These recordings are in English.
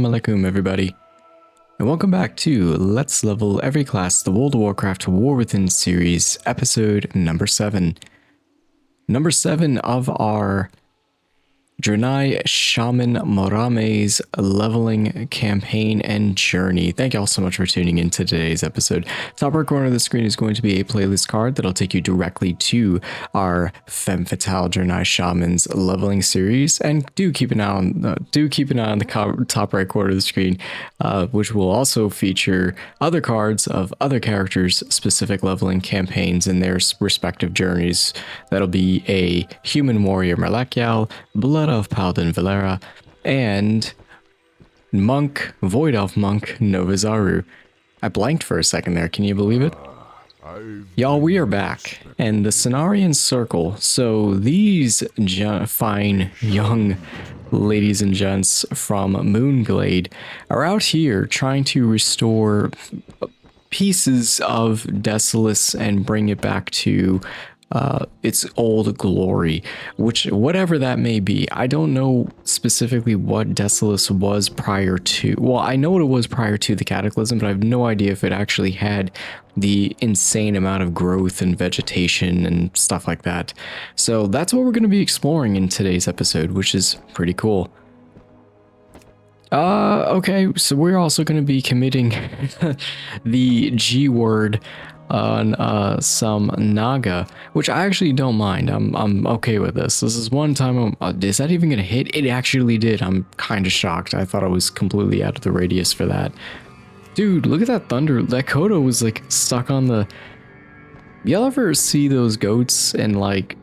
Assalamu alaikum everybody, and welcome back to Let's Level Every Class, the World of Warcraft War Within series, episode number 7. Number 7 of our Draenei Shaman Morame's leveling campaign and journey. Thank you all so much for tuning in to today's episode. Top right corner of the screen is going to be a playlist card that'll take you directly to our Femme Fatale Draenei Shaman's leveling series, and do keep an eye on the top right corner of the screen, which will also feature other cards of other characters' specific leveling campaigns and their respective journeys. That'll be a Human Warrior Merlakial, Blood of Paladin Valera, and Void Elf Monk Novizaru. I blanked for a second there, can you believe it? Y'all, we are back, and the Cenarion Circle. So these fine young ladies and gents from Moonglade are out here trying to restore pieces of Desolace and bring it back to its old glory, which whatever that may be. I don't know specifically what Desolace was prior to, well, I know what it was prior to the Cataclysm, but I have no idea if it actually had the insane amount of growth and vegetation and stuff like that. So that's what we're going to be exploring in today's episode, which is pretty cool. Okay, so we're also going to be committing the G word on some Naga, which I actually don't mind. I'm okay with this. This is one time is that even gonna hit? It actually did. I'm kind of shocked. I thought I was completely out of the radius for that. Dude, look at that thunder. That Kodo was like stuck on the... Y'all ever see those goats in like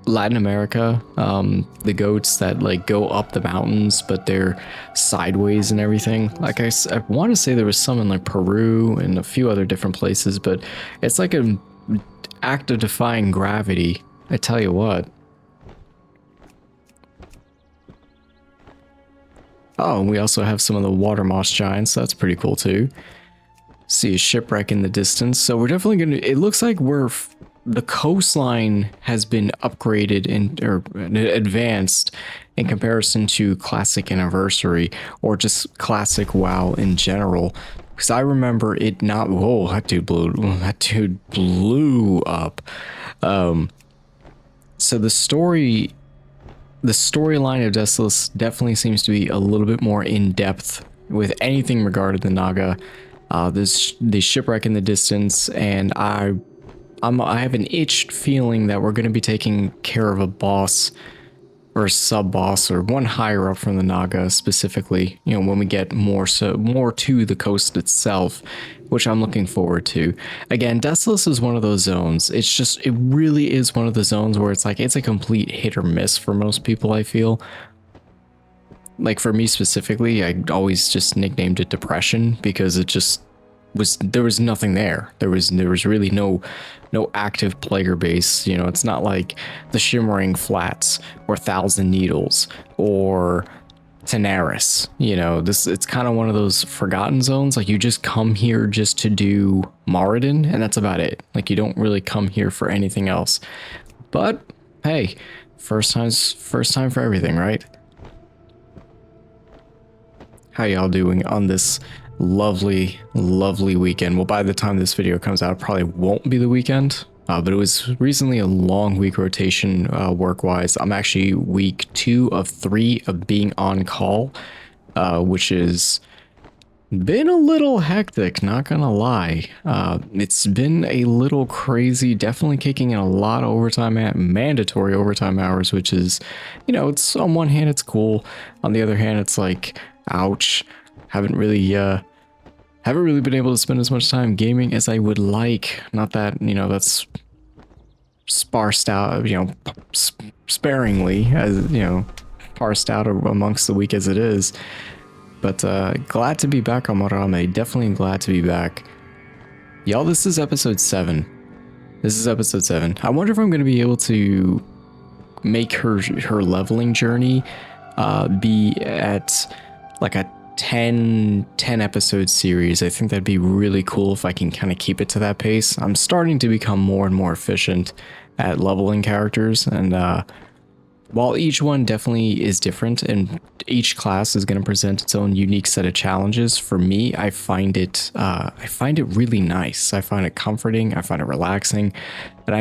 Latin America? The goats that like go up the mountains, but they're sideways and everything. Like I want to say there was some in like Peru and a few other different places, but it's like an act of defying gravity. I tell you what. Oh, and we also have some of the water moss giants. That's pretty cool too. See a shipwreck in the distance. So we're definitely gonna, it looks like the coastline has been upgraded or advanced in comparison to Classic Anniversary or just Classic WoW in general. Because I remember it not. Whoa, that dude blew up. So the storyline of Desolace definitely seems to be a little bit more in depth with anything regarding the Naga. There's the shipwreck in the distance, and I have an itched feeling that we're going to be taking care of a boss or a sub-boss or one higher up from the Naga specifically, you know, when we get more to the coast itself, which I'm looking forward to. Again, Desolace is one of those zones. It really is one of the zones where it's like, it's a complete hit or miss for most people, I feel. Like for me specifically, I always just nicknamed it Depression because it just there was nothing there. There was really no active player base. You know, it's not like the Shimmering Flats or Thousand Needles or Tenaris. You know, it's kind of one of those forgotten zones. Like you just come here just to do Moradin, and that's about it. Like you don't really come here for anything else. But hey, first time for everything, right? How y'all doing on this lovely weekend? Well, by the time this video comes out, it probably won't be the weekend, but it was recently a long week rotation work-wise. I'm actually week 2 of 3 of being on call, which has been a little hectic, not gonna lie. It's been a little crazy, definitely kicking in a lot of overtime, mandatory overtime hours, which is, you know, it's on one hand it's cool, on the other hand it's like, ouch. Haven't really been able to spend as much time gaming as I would like. Not that, you know, that's sparsed out, you know, sparingly, as, you know, parsed out amongst the week as it is. But glad to be back on Morame. Definitely glad to be back. Y'all, this is episode 7. I wonder if I'm going to be able to make her leveling journey be at like a 10 episode series. I think that'd be really cool if I can kind of keep it to that pace. I'm starting to become more and more efficient at leveling characters, and while each one definitely is different and each class is going to present its own unique set of challenges, for me, I find it really nice. I find it comforting. I find it relaxing, and I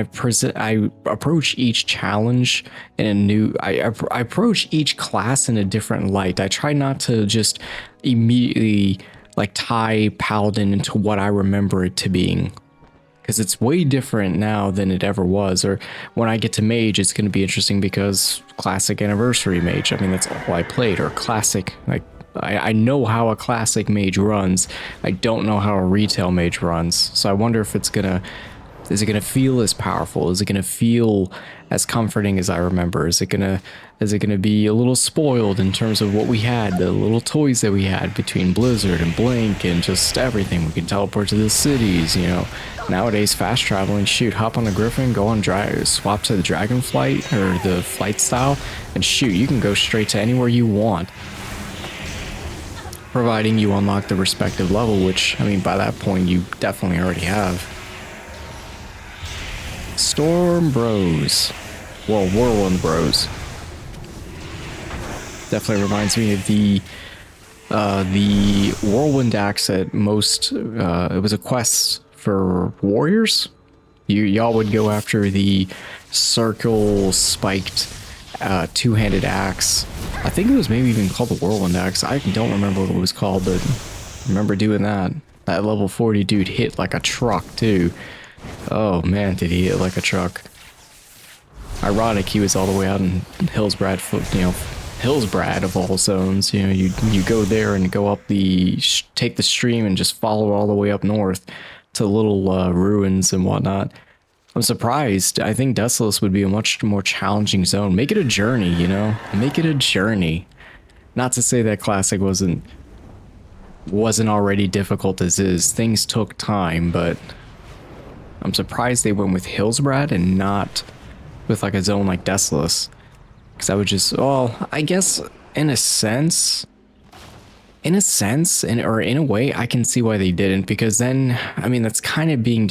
approach each challenge in a new. I approach each class in a different light. I try not to just immediately like tie Paladin into what I remember it to being, because it's way different now than it ever was. Or when I get to Mage, it's going to be interesting because classic Anniversary Mage, I mean, that's all I played. Or classic, like, I know how a classic Mage runs. I don't know how a retail Mage runs. So I wonder if it's going to, is it going to feel as powerful? Is it going to feel as comforting as I remember? Is it going to be a little spoiled in terms of what we had, the little toys that we had between Blizzard and Blink and just everything? We can teleport to the cities, you know. Nowadays, fast traveling, shoot, hop on the Griffin, go on swap to the Dragon Flight or the Flight style, and shoot, you can go straight to anywhere you want, providing you unlock the respective level, which, I mean, by that point, you definitely already have. Storm Bros. Well, Whirlwind Bros. Definitely reminds me of the Whirlwind axe at most. It was a quest for warriors. Y'all would go after the circle spiked two-handed axe. I think it was maybe even called the Whirlwind axe. I don't remember what it was called, but I remember doing that. That level 40 dude hit like a truck too. Oh man, did he hit like a truck. Ironic, he was all the way out in Hillsbrad, you know, Hillsbrad of all zones. You know, you go there and go up take the stream and just follow all the way up north to little ruins and whatnot. I'm surprised. I think Desolace would be a much more challenging zone. Make it a journey, you know? Make it a journey. Not to say that Classic wasn't already difficult as is. Things took time, but I'm surprised they went with Hillsbrad and not with like a zone like Desolace. Because I would just, well, I guess in a sense, or in a way, I can see why they didn't. Because then, I mean, that's kind of being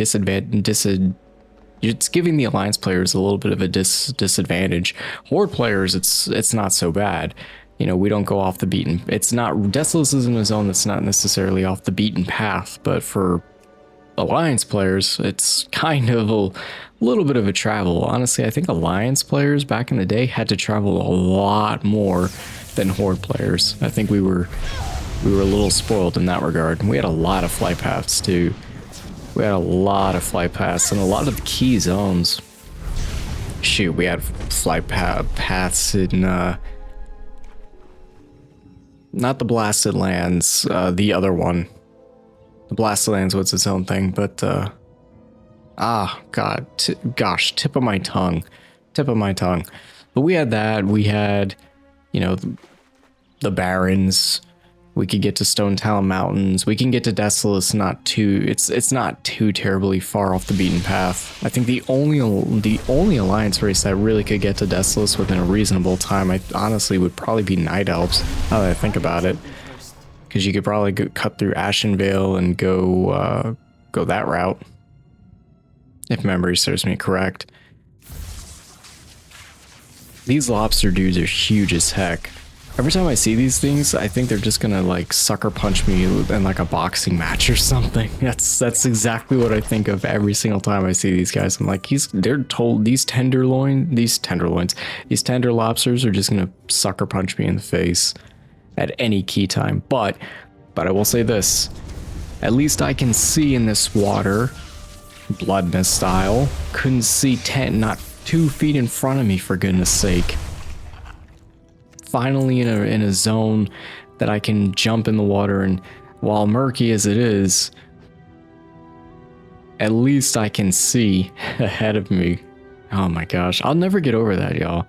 it's giving the Alliance players a little bit of a disadvantage. Horde players, it's not so bad. You know, we don't go off the beaten. It's not, Desolace isn't a zone that's not necessarily off the beaten path, but for Alliance players, it's kind of a little bit of a travel. Honestly, I think Alliance players back in the day had to travel a lot more than Horde players. I think we were a little spoiled in that regard. We had a lot of flight paths too. We had a lot of flight paths and a lot of key zones. Shoot, we had flight paths in not the Blasted Lands, the other one. The Blasted Lands was its own thing, but gosh, tip of my tongue. But we had that. We had, you know, the Barrens. We could get to Stone Talon Mountains. We can get to Desolace. It's not too terribly far off the beaten path. I think the only Alliance race that really could get to Desolace within a reasonable time, I honestly would probably be Night Elves. Now that I think about it. Because you could probably cut through Ashenvale and go that route, if memory serves me correct. These lobster dudes are huge as heck. Every time I see these things, I think they're just gonna like sucker punch me in like a boxing match or something. That's exactly what I think of every single time I see these guys. I'm like, they're told these tender lobsters are just gonna sucker punch me in the face at any key time. But I will say this, at least I can see in this water, Blood Mist style. Couldn't see not 2 feet in front of me, for goodness sake. Finally in a zone that I can jump in the water, and while murky as it is, at least I can see ahead of me. Oh my gosh, I'll never get over that, y'all.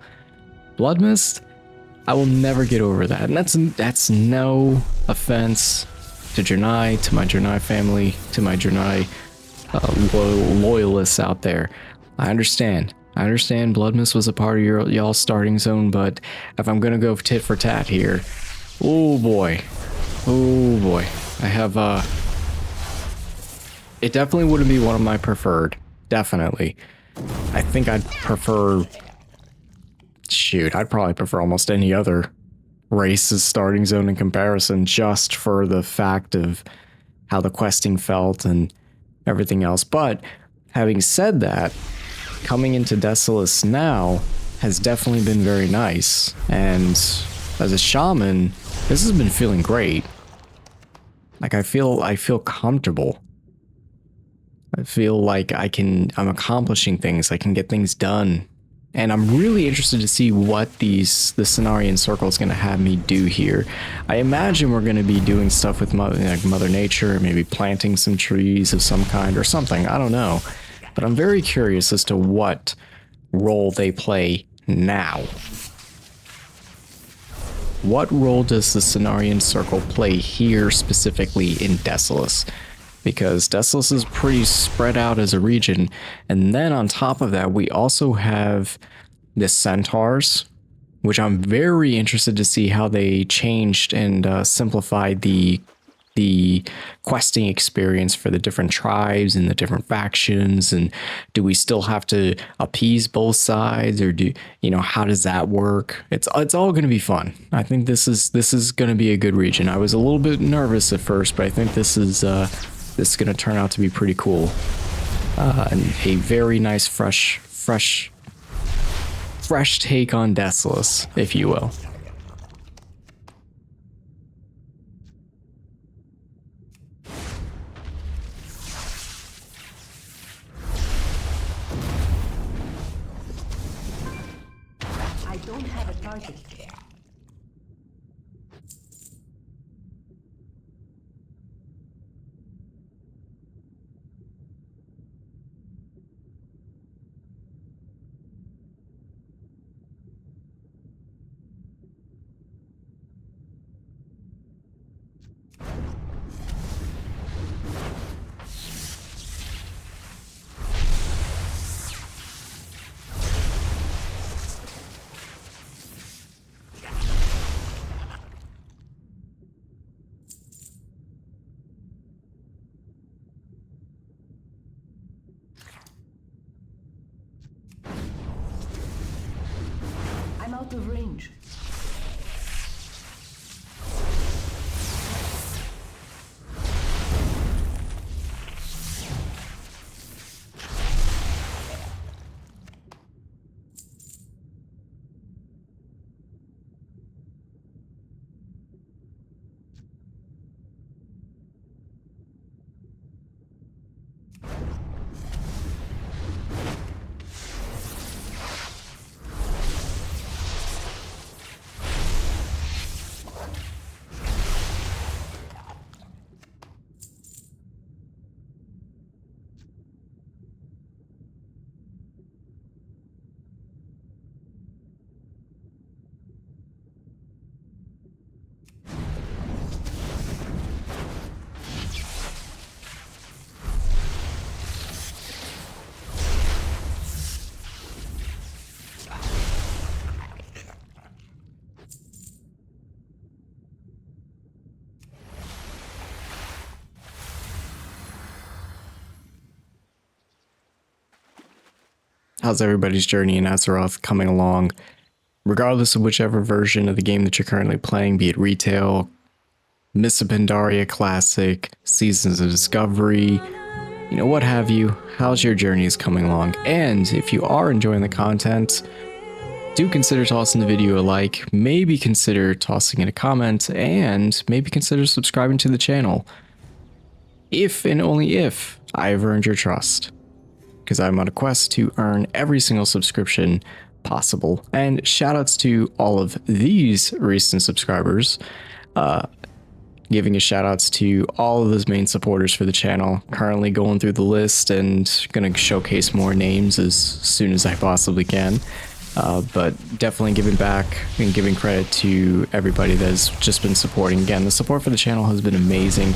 Blood Mist, I will never get over that. And that's no offense to Draenei, to my Draenei family, to my Draenei loyalists out there. I understand Blood Mist was a part of y'all's starting zone, but if I'm gonna go tit for tat here, oh boy, I have it definitely wouldn't be one of my preferred. Definitely, I think I'd prefer shoot, I'd probably prefer almost any other race's starting zone in comparison, just for the fact of how the questing felt and everything else. But having said that, coming into Desolace now has definitely been very nice, and as a shaman, this has been feeling great. Like, I feel comfortable. I feel like I'm accomplishing things, I can get things done. And I'm really interested to see what the Cenarion Circle is going to have me do here. I imagine we're going to be doing stuff with Mother Nature, maybe planting some trees of some kind or something, I don't know. But I'm very curious as to what role they play now. What role does the Cenarion Circle play here specifically in Desolace? Because Desolace is pretty spread out as a region, and then on top of that we also have the Centaurs, which I'm very interested to see how they changed and simplified the questing experience for the different tribes and the different factions. And do we still have to appease both sides, or how does that work? It's all going to be fun. I think this is going to be a good region. I was a little bit nervous at first, but I think this is going to turn out to be pretty cool, and a very nice fresh take on Desolace, if you will. I don't have a target. I'm out of range. How's everybody's journey in Azeroth coming along? Regardless of whichever version of the game that you're currently playing, be it retail, Mists of Pandaria Classic, Seasons of Discovery, what have you, how's your journeys coming along? And if you are enjoying the content, do consider tossing the video a like, maybe consider tossing in a comment, and maybe consider subscribing to the channel. If and only if I've earned your trust. Because I'm on a quest to earn every single subscription possible. And shoutouts to all of these recent subscribers. Giving a shoutouts to all of those main supporters for the channel. Currently going through the list and gonna showcase more names as soon as I possibly can. But definitely giving back and giving credit to everybody that has just been supporting. Again, the support for the channel has been amazing.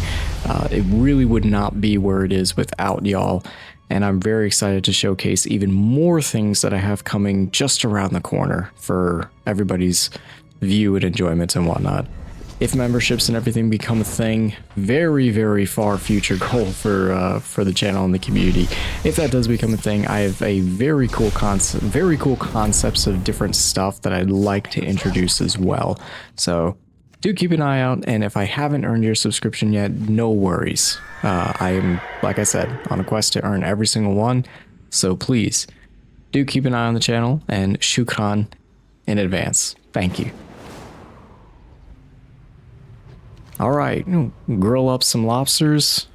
It really would not be where it is without y'all. And I'm very excited to showcase even more things that I have coming just around the corner for everybody's view and enjoyment and whatnot. if memberships and everything become a thing. Very, very far future goal for the channel and the community. If that does become a thing, I have a very cool concepts of different stuff that I'd like to introduce as well. So do keep an eye out, and if I haven't earned your subscription yet, no worries. I am, like I said, on a quest to earn every single one, so please do keep an eye on the channel, and shukran in advance. Thank you. Alright, grill up some lobsters.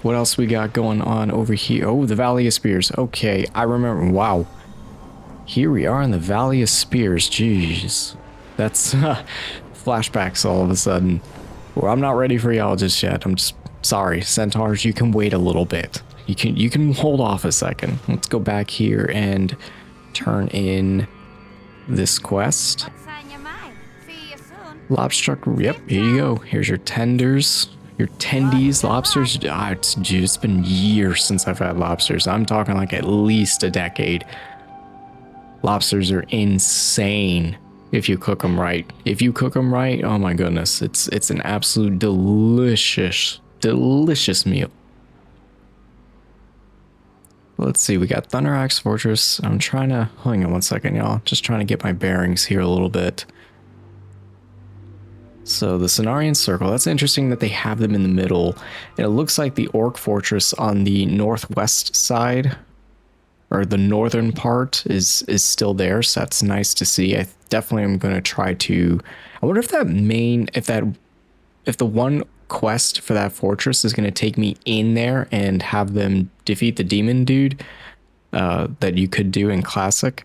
What else we got going on over here? Oh, the Valley of Spears. Okay, I remember. Wow. Here we are in the Valley of Spears. Jeez. That's flashbacks all of a sudden. Well, I'm not ready for y'all just yet. I'm just sorry. Centaurs, you can wait a little bit. You can hold off a second. Let's go back here and turn in this quest. What's on your mind? See you soon. Lobster. Yep, here you go. Here's your tenders. Your tendies, lobsters. It's been years since I've had lobsters. I'm talking like at least a decade. Lobsters are insane if you cook them right. If you cook them right, oh my goodness, it's an absolute delicious meal. Let's see, we got Thunder Axe Fortress. I'm trying to, hang on one second, y'all. Just trying to get my bearings here a little bit. So the Cenarion Circle, that's interesting that they have them in the middle. And it looks like the Orc Fortress on the northwest side, or the northern part, is still there. So that's nice to see. I definitely am going to try to, I wonder if if the one quest for that fortress is going to take me in there and have them defeat the demon dude that you could do in Classic.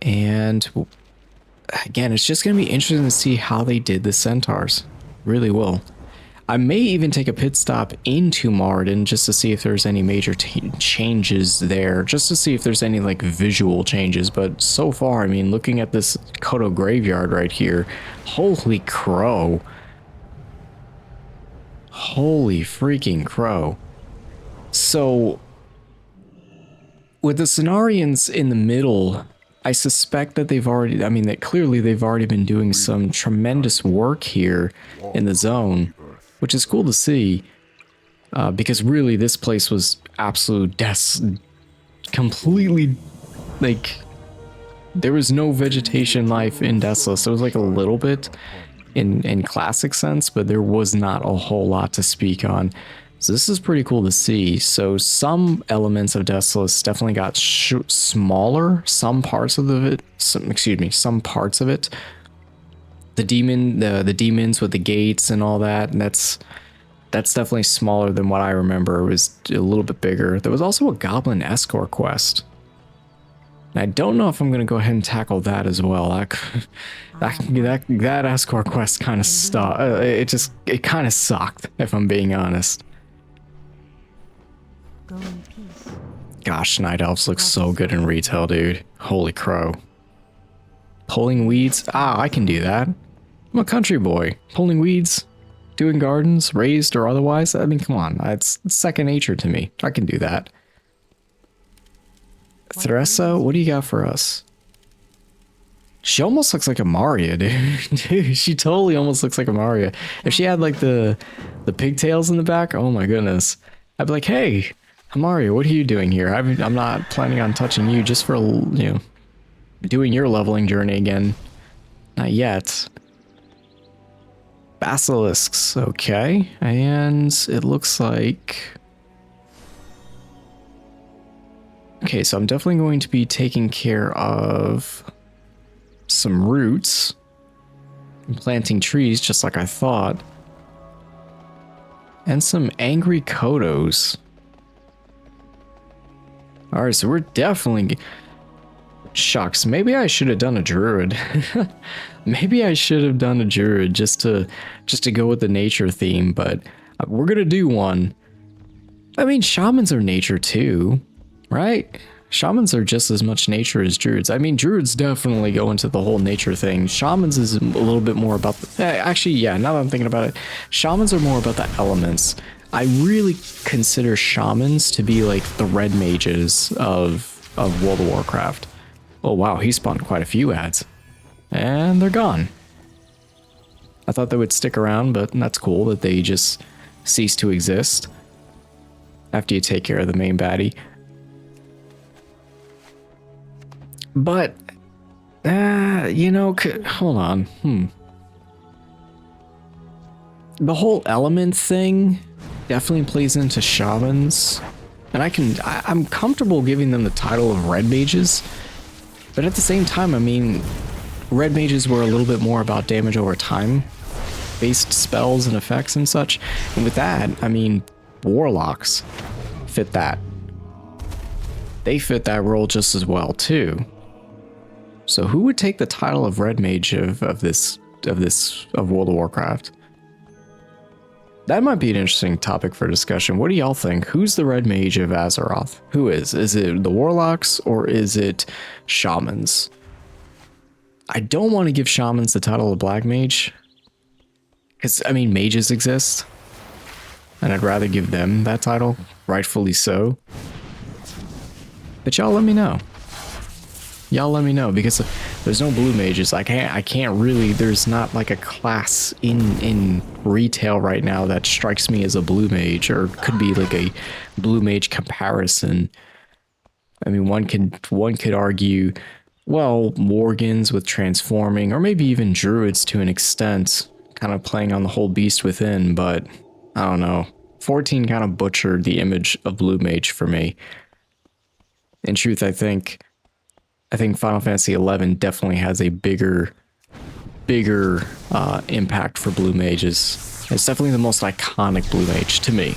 And again, it's just going to be interesting to see how they did the centaurs. Really will. I may even take a pit stop into Moradin just to see if there's any major changes there, just to see if there's any like visual changes. But so far, I mean, looking at this Kodo graveyard right here, holy crow. Holy freaking crow. So with the Cenarions in the middle, I suspect that that clearly they've already been doing some tremendous work here in the zone, which is cool to see, because really this place was absolute completely, like, there was no vegetation life in Desolace. There was like a little bit in Classic sense, but there was not a whole lot to speak on. So this is pretty cool to see. So some elements of Desolace definitely got smaller. Some parts of it. Some parts of it. The demons with the gates and all that. And that's definitely smaller than what I remember. It was a little bit bigger. There was also a Goblin Escort quest. And I don't know if I'm gonna go ahead and tackle that as well. That escort quest kind of stuck. It kind of sucked, if I'm being honest. Go in peace. Gosh, Night Elves look so good in retail, dude. Holy crow. Pulling weeds? Ah, I can do that. I'm a country boy. Pulling weeds, doing gardens, raised or otherwise. I mean, come on. It's second nature to me. I can do that. Theresa, what do you got for us? She almost looks like a Maria, dude. Dude, she totally almost looks like a Maria. If she had like the pigtails in the back, oh my goodness. I'd be like, hey, Mario, what are you doing here? I'm not planning on touching you just for, doing your leveling journey again. Not yet. Basilisks, okay. And it looks like... Okay, so I'm definitely going to be taking care of some roots and planting trees just like I thought. And some angry Kodos. Alright, so we're definitely... Shucks, maybe I should have done a druid. Maybe I should have done a druid just to go with the nature theme, but we're gonna do one. I mean, shamans are nature too, right? Shamans are just as much nature as druids. I mean, druids definitely go into the whole nature thing. Shamans is a little bit more about the... Actually, yeah, now that I'm thinking about it, shamans are more about the elements. I really consider shamans to be like the red mages of World of Warcraft. Oh, wow, he spawned quite a few ads. And they're gone. I thought they would stick around, but that's cool that they just cease to exist after you take care of the main baddie. But, you know, hold on. The whole element thing definitely plays into shamans. And I'm comfortable giving them the title of red mages. But at the same time, I mean, red mages were a little bit more about damage over time, based spells and effects and such. And with that, I mean, warlocks fit that. They fit that role just as well too. So who would take the title of red mage of World of Warcraft? That might be an interesting topic for discussion. What do y'all think? Who's the red mage of Azeroth? Who is? Is it the warlocks or is it shamans? I don't want to give shamans the title of black mage. Because, I mean, mages exist. And I'd rather give them that title, rightfully so. But y'all let me know. Y'all let me know, because there's no blue mages. I can't really, there's not like a class in retail right now that strikes me as a blue mage, or could be like a blue mage comparison. I mean, one could argue, well, Morgans with transforming, or maybe even druids to an extent, kind of playing on the whole beast within, but I don't know. 14 kind of butchered the image of blue mage for me. In truth, I think Final Fantasy XI definitely has a bigger impact for blue mages. It's definitely the most iconic blue mage to me.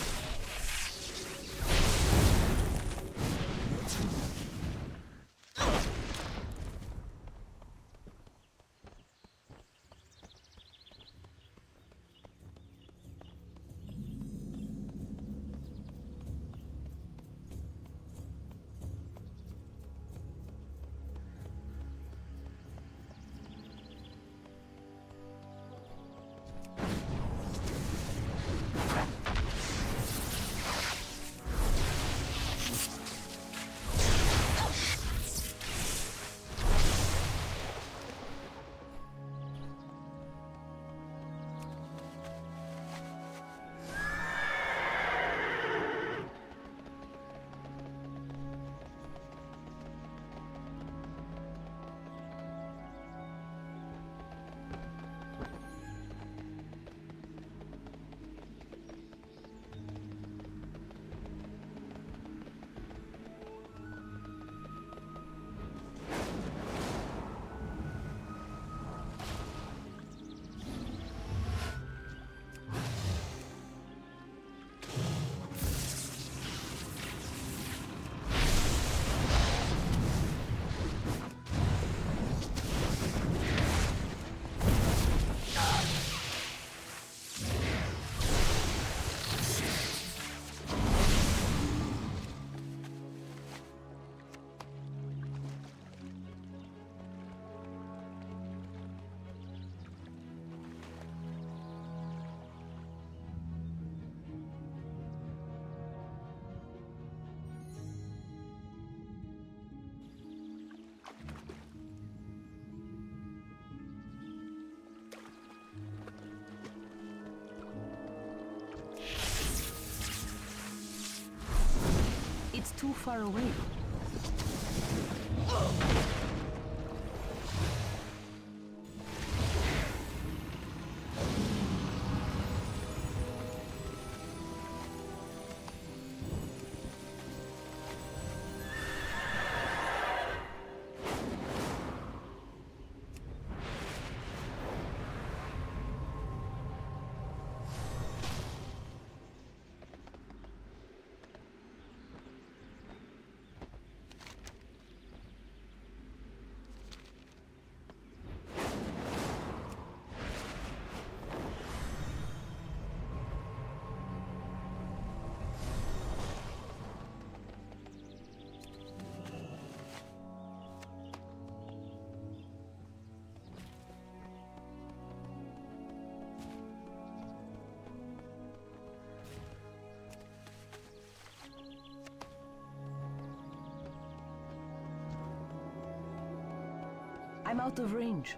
It's too far away. I'm out of range.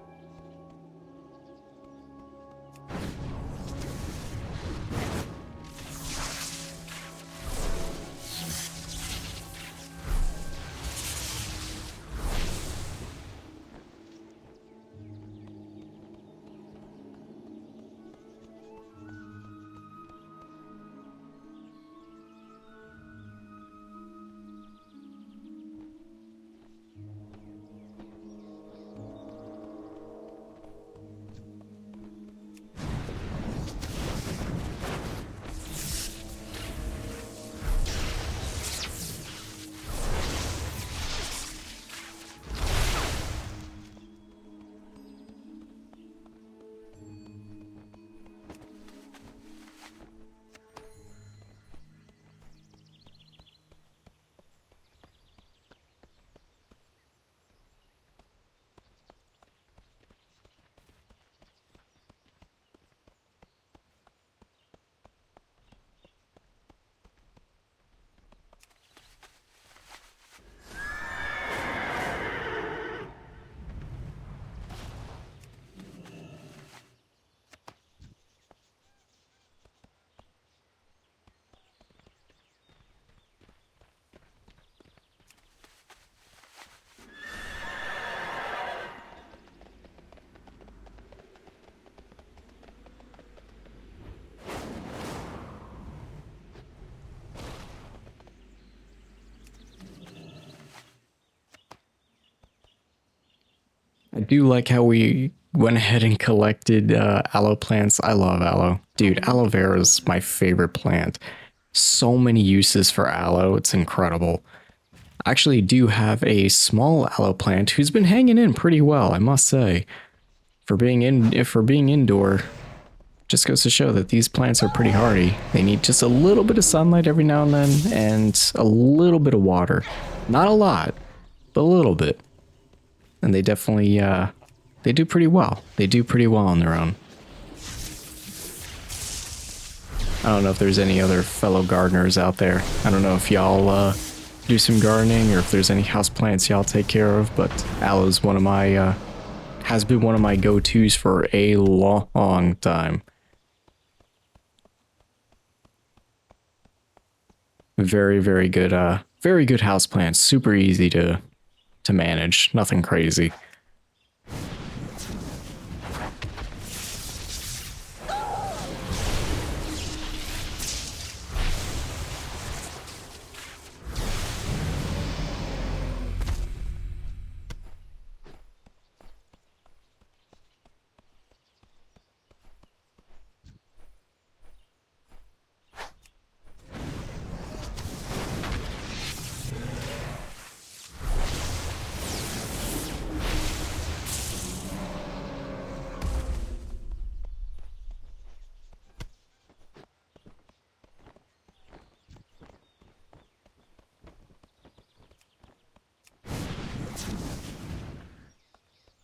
I do like how we went ahead and collected aloe plants. I love aloe. Dude, aloe vera is my favorite plant. So many uses for aloe. It's incredible. I actually do have a small aloe plant who's been hanging in pretty well, I must say. For being indoor, just goes to show that these plants are pretty hardy. They need just a little bit of sunlight every now and then and a little bit of water. Not a lot, but a little bit. And they definitely they do pretty well. They do pretty well on their own. I don't know if there's any other fellow gardeners out there. I don't know if y'all do some gardening or if there's any houseplants y'all take care of, but aloe's one of my has been one of my go-tos for a long time. Very good houseplants. Super easy to manage. Nothing crazy.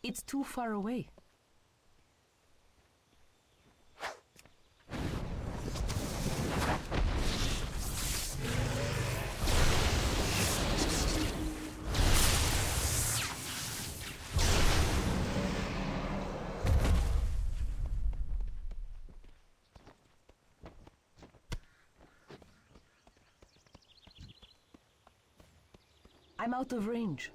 It's too far away. I'm out of range.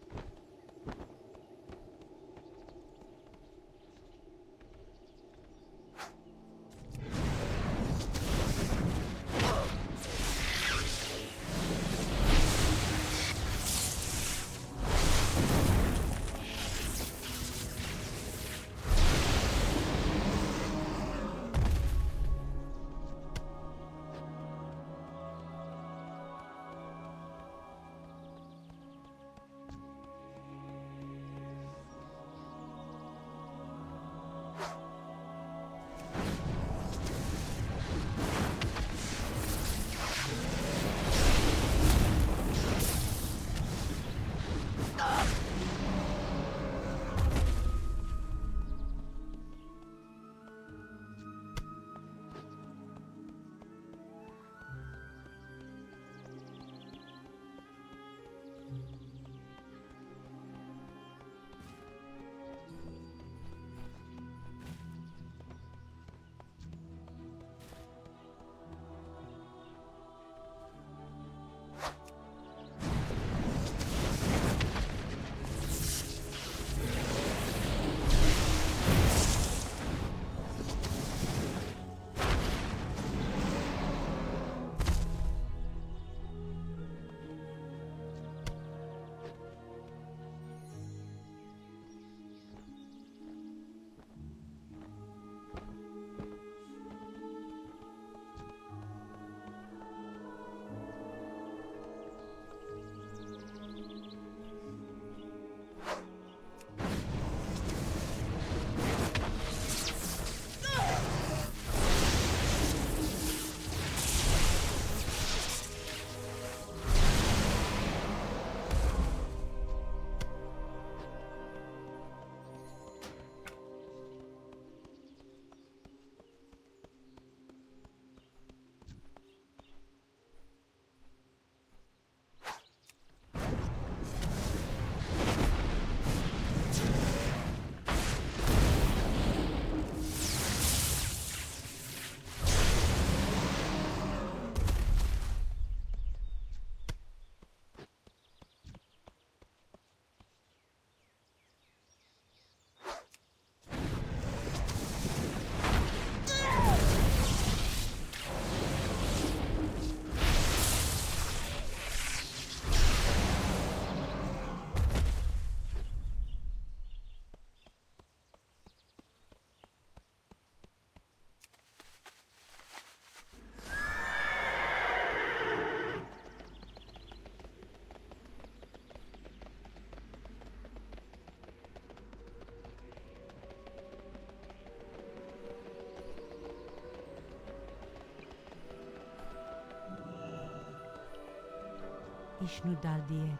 Ishnudaldie.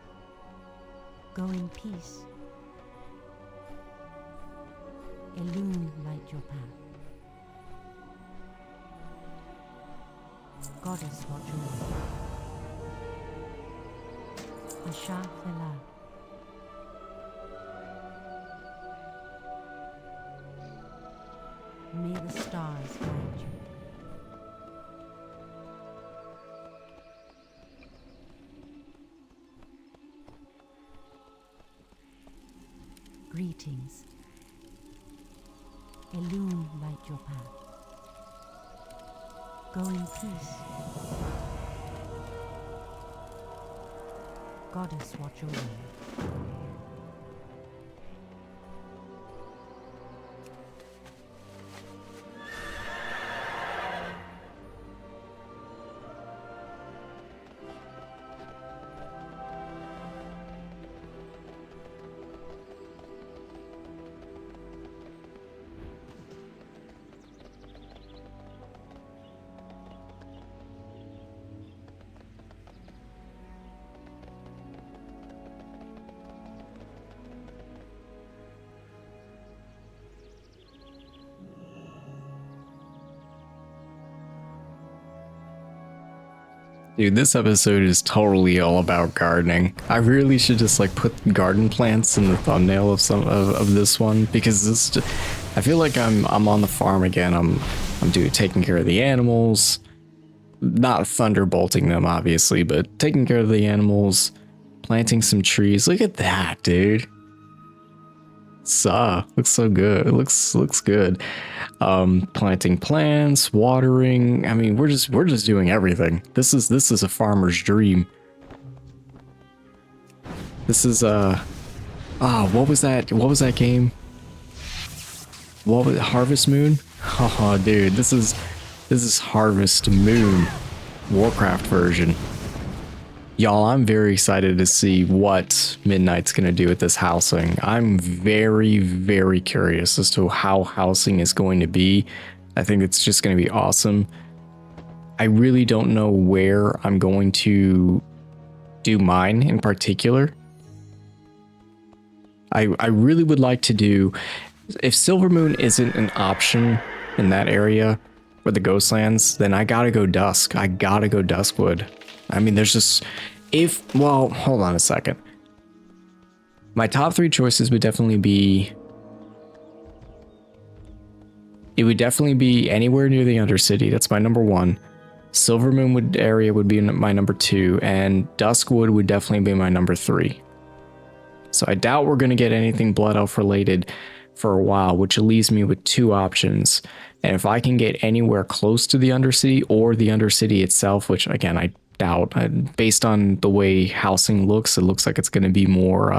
Go in peace. Elune light your path. Goddess watch over. Asha Fela. May the stars guide you. Greetings. Elune light your path. Go in peace. Goddess watch over you. Dude, this episode is totally all about gardening. I really should just like put garden plants in the thumbnail of some of this one, because this just, I feel like I'm on the farm again. I'm taking care of the animals, not thunderbolting them obviously, but taking care of the animals, planting some trees. Look at that, dude. Looks so good. It looks good. Planting plants, watering. I mean, we're just doing everything. This is a farmer's dream. This is what was that game? What was it? Harvest Moon? Oh, dude, this is Harvest Moon, Warcraft version. Y'all, I'm very excited to see what Midnight's going to do with this housing. I'm very, very curious as to how housing is going to be. I think it's just going to be awesome. I really don't know where I'm going to do mine in particular. I really would like to do, if Silvermoon isn't an option in that area or the Ghostlands, then I gotta go Dusk. I gotta go Duskwood. I mean, there's just, well, hold on a second. My top three choices would definitely be, it would definitely be anywhere near the Undercity. That's my number one. Silvermoon area would be my number two, and Duskwood would definitely be my number three. So I doubt we're going to get anything Blood Elf related for a while, which leaves me with two options. And if I can get anywhere close to the Undercity or the Undercity itself, which again, I doubt, based on the way housing looks, it looks like it's going to be more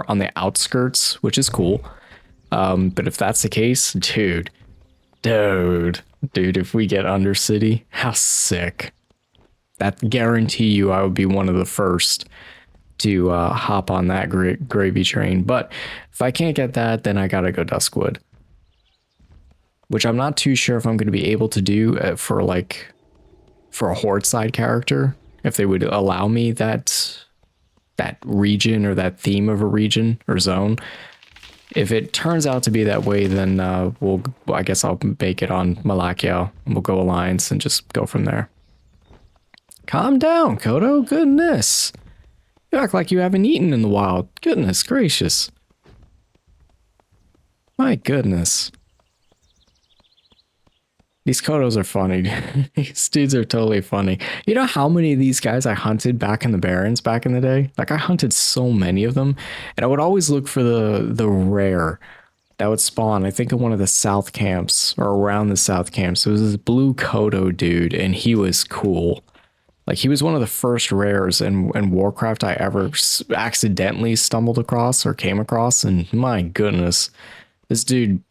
on the outskirts, which is cool. But if that's the case, dude, if we get Undercity, how sick. That guarantee you I would be one of the first to hop on that gravy train. But if I can't get that, then I gotta go Duskwood, which I'm not too sure if I'm going to be able to do for a Horde side character, if they would allow me that region or that theme of a region or zone. If it turns out to be that way, then I guess I'll bake it on Malakia and we'll go Alliance and just go from there. Calm down, Kodo. Goodness. You act like you haven't eaten in the wild. Goodness gracious. My goodness. These Kodos are funny. These dudes are totally funny. You know how many of these guys I hunted back in the Barrens back in the day? Like, I hunted so many of them, and I would always look for the rare that would spawn, I think, in one of the south camps or around the south camps. It was this blue Kodo dude, and he was cool. Like, he was one of the first rares in Warcraft I ever accidentally stumbled across or came across, and my goodness, this dude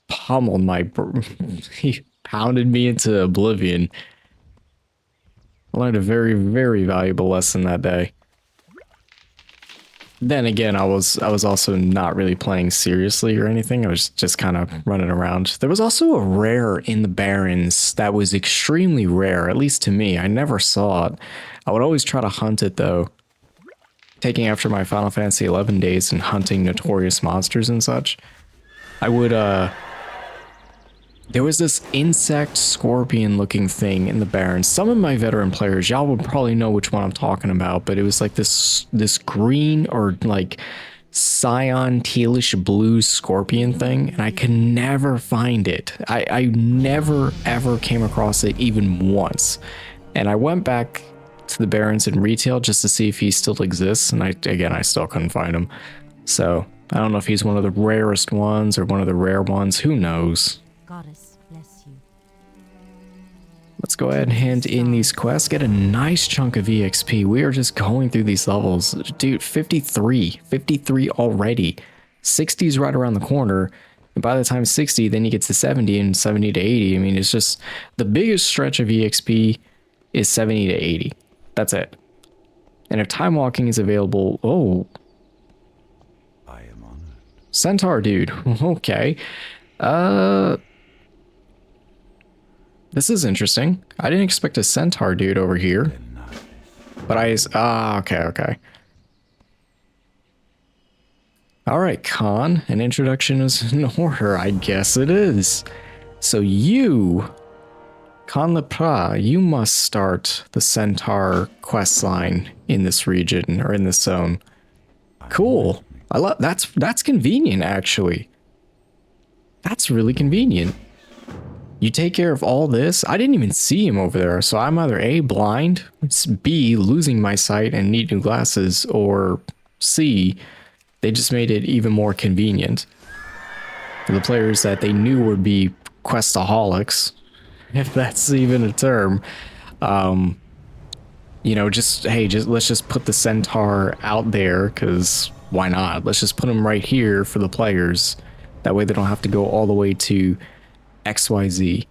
pummeled he pounded me into oblivion. I learned a very, very valuable lesson that day. then again, I was also not really playing seriously or anything. I was just kind of running around. There was also a rare in the Barrens that was extremely rare, at least to me. I never saw it. I would always try to hunt it though. Taking after my Final Fantasy 11 days and hunting notorious monsters and such. I would there was this insect scorpion looking thing in the Barrens. Some of my veteran players, y'all would probably know which one I'm talking about, but it was like this green or like cyan tealish blue scorpion thing, and I could never find it. I never ever came across it even once. And I went back to the Barrens in retail just to see if he still exists, and I still couldn't find him. So I don't know if he's one of the rarest ones or one of the rare ones, who knows. Goddess bless you. Let's go ahead and hand in these quests, get a nice chunk of EXP. We are just going through these levels. Dude, 53 already. 60 is right around the corner. And by the time 60, then you get to 70 and 70 to 80. I mean, it's just the biggest stretch of EXP is 70 to 80. That's it. And if time walking is available, oh. I am honored. Centaur dude. Okay. This is interesting. I didn't expect a centaur dude over here. But okay. Alright, Khan. An introduction is in order. I guess it is. So you, Khan Lepra, you must start the centaur quest line in this region or in this zone. Cool. I love that's convenient actually. That's really convenient. You take care of all this. I didn't even see him over there, so I'm either A, blind, B, losing my sight and need new glasses, or C, they just made it even more convenient for the players that they knew would be questaholics, if that's even a term. You know, let's just put the centaur out there, because why not? Let's just put him right here for the players. That way they don't have to go all the way to XYZ.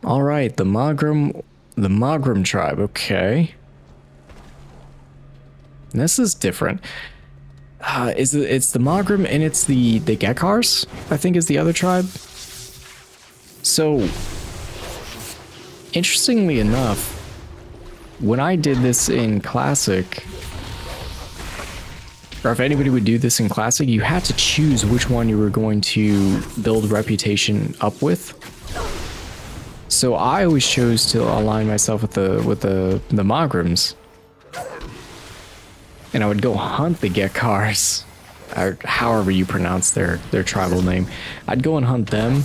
All right, the Morame tribe. Okay, this is different. It's the Morame and it's the Gekkars, I think, is the other tribe. So, interestingly enough, when I did this in Classic, or if anybody would do this in Classic, you had to choose which one you were going to build reputation up with. So I always chose to align myself with the Mogrames. And I would go hunt the Gekkars, or however you pronounce their tribal name. I'd go and hunt them.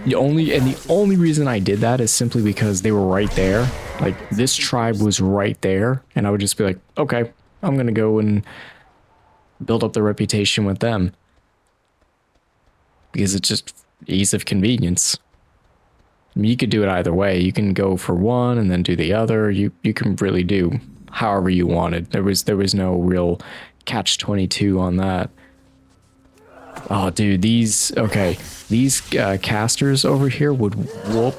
The only reason I did that is simply because they were right there. Like, this tribe was right there, and I would just be like, okay, I'm gonna go and build up the reputation with them. Because it's just ease of convenience. I mean, you could do it either way. You can go for one and then do the other. You can really do however you wanted. There was no real catch-22 on that. Oh, dude, these casters over here would whoop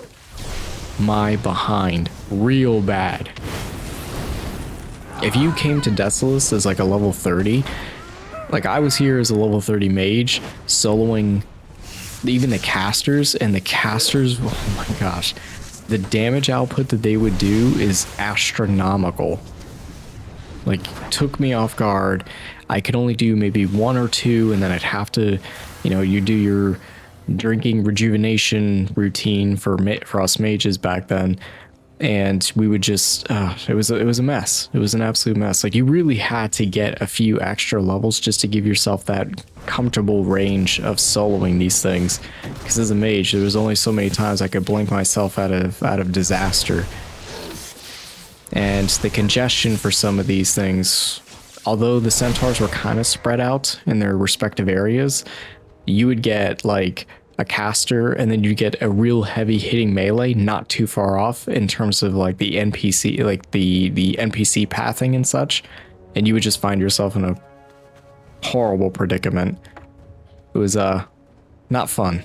my behind real bad. If you came to Desolace as like a level 30, like I was here as a level 30 mage, soloing even the casters, and the casters, oh my gosh, the damage output that they would do is astronomical. Like, took me off guard. I could only do maybe one or two, and then I'd have to, you know, you do your drinking rejuvenation routine for us mages back then, and we would just it was a mess. It was an absolute mess. Like, you really had to get a few extra levels just to give yourself that comfortable range of soloing these things, because as a mage there was only so many times I could blink myself out of disaster. And the congestion for some of these things, although the centaurs were kind of spread out in their respective areas, you would get like a caster and then you get a real heavy hitting melee not too far off in terms of like the NPC, like the NPC pathing and such, and you would just find yourself in a horrible predicament. It was not fun.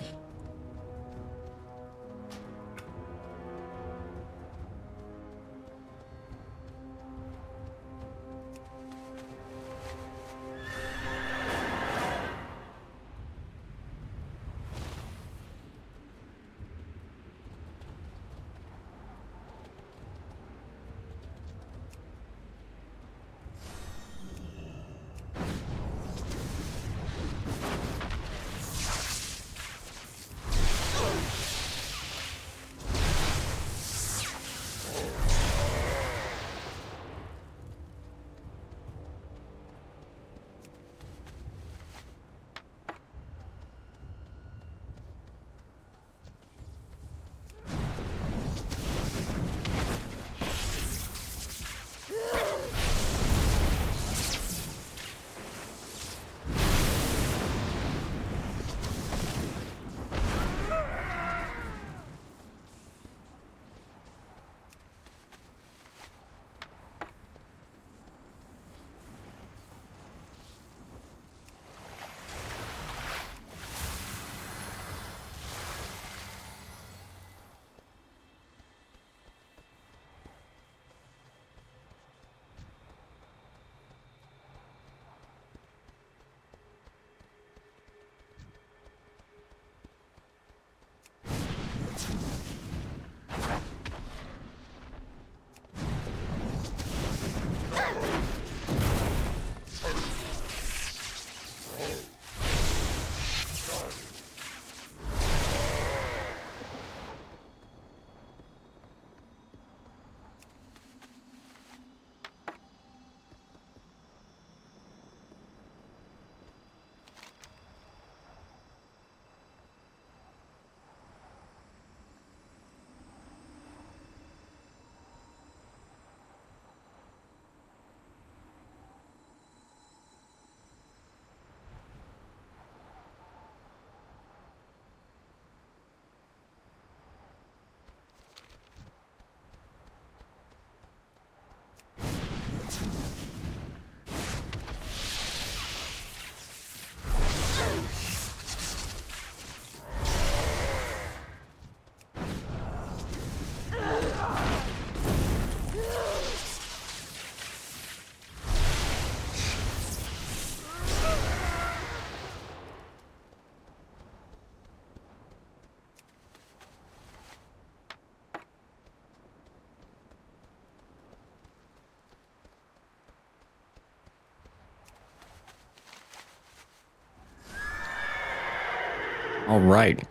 All right,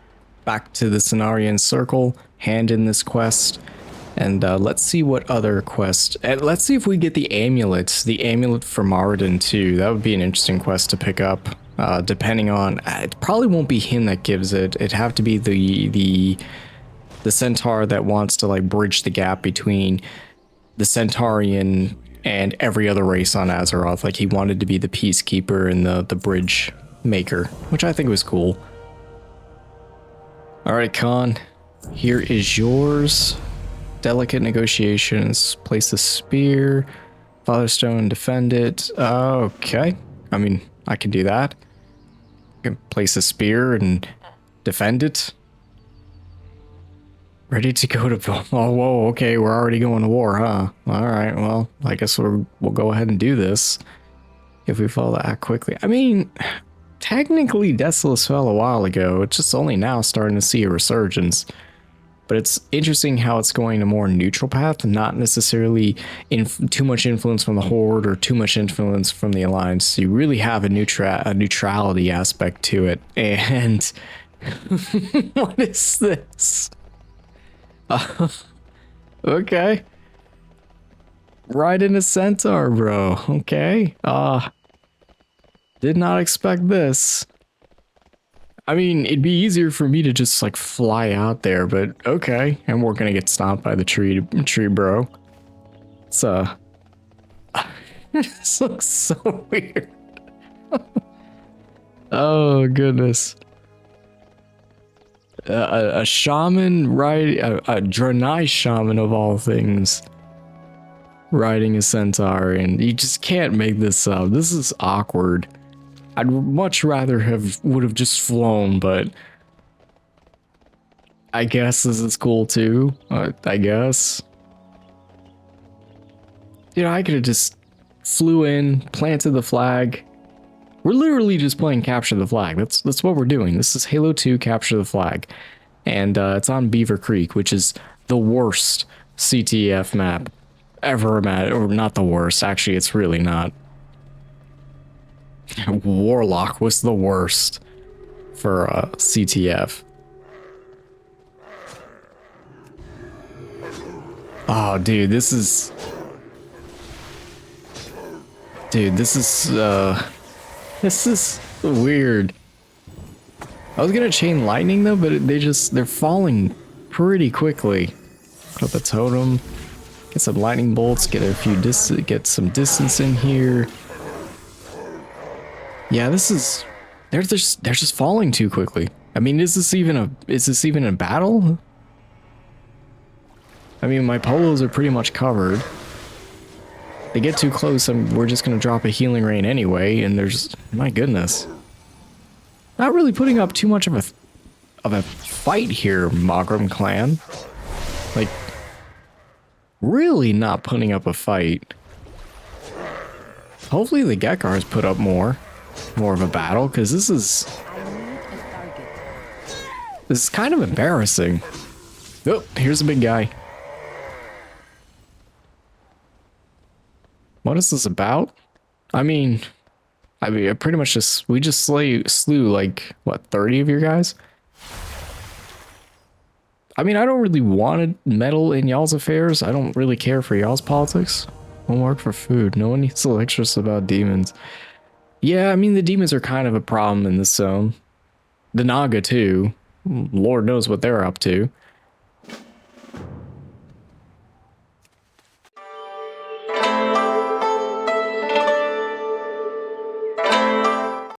back to the Cenarion circle, hand in this quest, and let's see what other quest. Let's see if we get the amulet for Maradin too. That would be an interesting quest to pick up. Depending on, it probably won't be him that gives it. It'd have to be the centaur that wants to like bridge the gap between the Centaurian and every other race on Azeroth. Like he wanted to be the peacekeeper and the bridge maker, which I think was cool. All right, Khan, here is yours. Delicate negotiations. Place the spear. Fatherstone, defend it. Okay. I mean, I can do that. I can place a spear and defend it. Ready to go to... Oh, whoa, okay, we're already going to war, huh? Alright, well, I guess we'll go ahead and do this. If we follow that quickly. I mean, technically Desolace fell a while ago. It's just only now starting to see a resurgence. But it's interesting how it's going a more neutral path, not necessarily too much influence from the Horde or too much influence from the Alliance. You really have a neutrality aspect to it. And... what is this? Okay. Right in a centaur, bro. Okay. Did not expect this. I mean, it'd be easier for me to just like fly out there, but okay. And we're gonna get stomped by the tree, bro. It's this looks so weird. Oh goodness. A shaman riding a Draenei Shaman of all things riding a centaur, and you just can't make this up. This is awkward. I'd much rather would have just flown, but I guess this is cool too. I guess. You know, I could have just flew in, planted the flag. We're literally just playing Capture the Flag. That's what we're doing. This is Halo 2 Capture the Flag. And it's on Beaver Creek, which is the worst CTF map ever imagined. Or not the worst. Actually, it's really not. Warlock was the worst for CTF. Oh, dude, this is... Dude, this is weird. I was gonna chain lightning though, but they're falling pretty quickly. Put up a totem, get some lightning bolts, get some distance in here. Yeah, they're just falling too quickly. I mean, is this even a battle? I mean, my polos are pretty much covered. They get too close, and we're just gonna drop a healing rain anyway, and there's... My goodness. Not really putting up too much of a fight here, Morame clan. Like, really not putting up a fight. Hopefully the Gekars put up more of a battle, because this is kind of embarrassing. Oh, here's a big guy. What is this about? I mean, I pretty much we just slew like, what, 30 of your guys? I mean, I don't really want to meddle in y'all's affairs. I don't really care for y'all's politics. Won't work for food. No one needs to lecture us about demons. Yeah, I mean, the demons are kind of a problem in this zone. The Naga, too. Lord knows what they're up to.